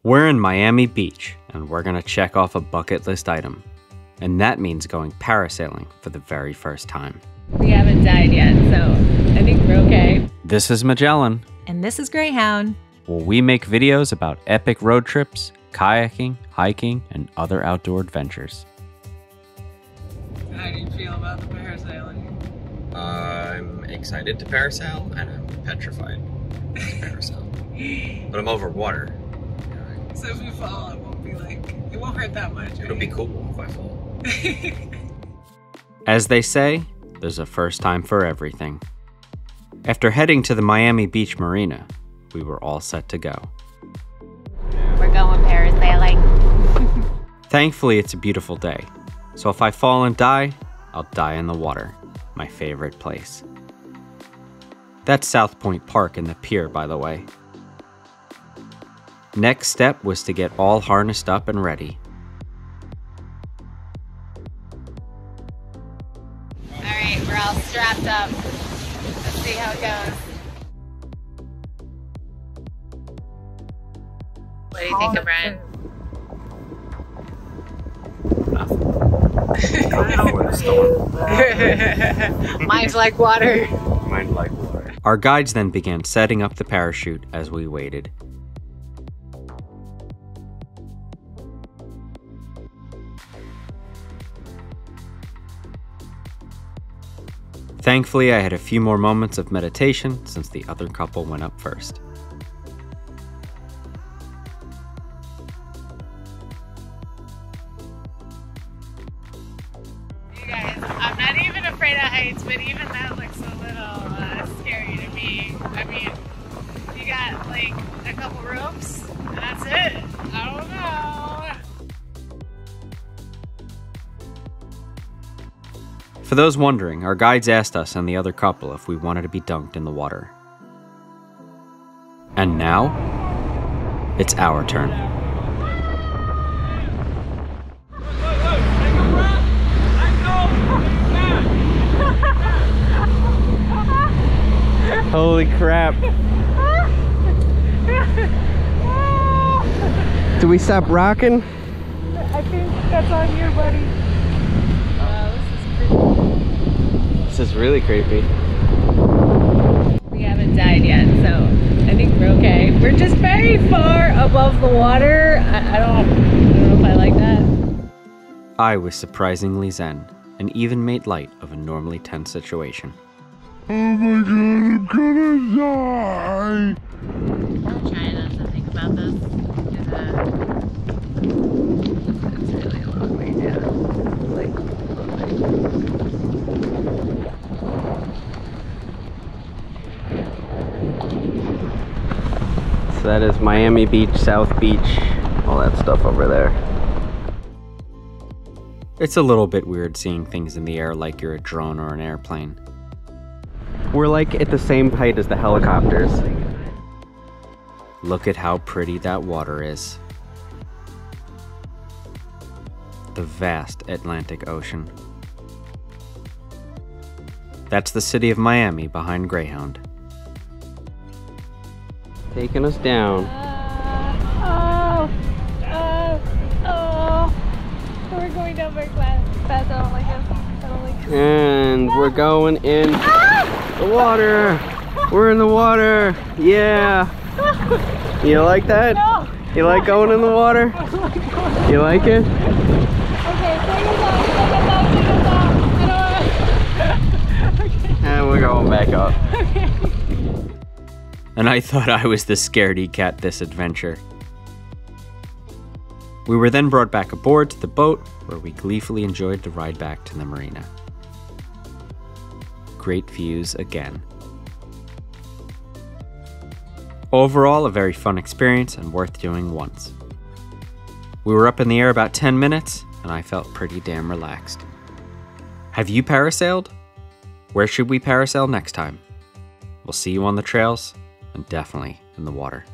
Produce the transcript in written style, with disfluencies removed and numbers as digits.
We're in Miami Beach, and we're gonna check off a bucket list item. And that means going parasailing for the very first time. We haven't died yet, so I think we're okay. This is Magellan. And this is Greyhound. Where we make videos about epic road trips, kayaking, hiking, and other outdoor adventures. How do you feel about the parasailing? I'm excited to parasail, and I'm petrified to parasail. But I'm over water. So if we fall, it won't hurt that much. It'll be cool if I fall. As they say, there's a first time for everything. After heading to the Miami Beach Marina, we were all set to go. We're going parasailing. Thankfully, it's a beautiful day, so if I fall and die, I'll die in the water, my favorite place. That's South Point Park in the pier, by the way. Next step was to get all harnessed up and ready. All right, we're all strapped up. Let's see how it goes. What do you think of Brian? Mine's like water. Mine like water. Our guides then began setting up the parachute as we waited. Thankfully, I had a few more moments of meditation since the other couple went up first. You guys, I'm not even afraid of heights, but even that looks a little scary to me. I mean, you got like a couple ropes, and that's it. I don't know. For those wondering, our guides asked us and the other couple if we wanted to be dunked in the water. And now, it's our turn. Holy crap. Do we stop rocking? I think that's on you, buddy. This is really creepy. We haven't died yet, so I think we're okay. We're just very far above the water. I don't know if I like that. I was surprisingly zen and even made light of a normally tense situation. Oh my god, I'm gonna die! I'm trying not to think about this. It's really a long way down. Like, So that is Miami Beach, South Beach, all that stuff over there. It's a little bit weird seeing things in the air like you're a drone or an airplane. We're like at the same height as the helicopters. Look at how pretty that water is. The vast Atlantic Ocean. That's the city of Miami behind Greyhound. Taking us down. We're going down very fast. I don't like this. I don't like this. And we're going in the water. We're in the water. Yeah. You like that? No. You like going in the water? You like it? Okay, take us out. I don't And we're going back up. And I thought I was the scaredy cat this adventure. We were then brought back aboard to the boat, where we gleefully enjoyed the ride back to the marina. Great views again. Overall, a very fun experience and worth doing once. We were up in the air about 10 minutes, and I felt pretty damn relaxed. Have you parasailed? Where should we parasail next time? We'll see you on the trails, and definitely in the water.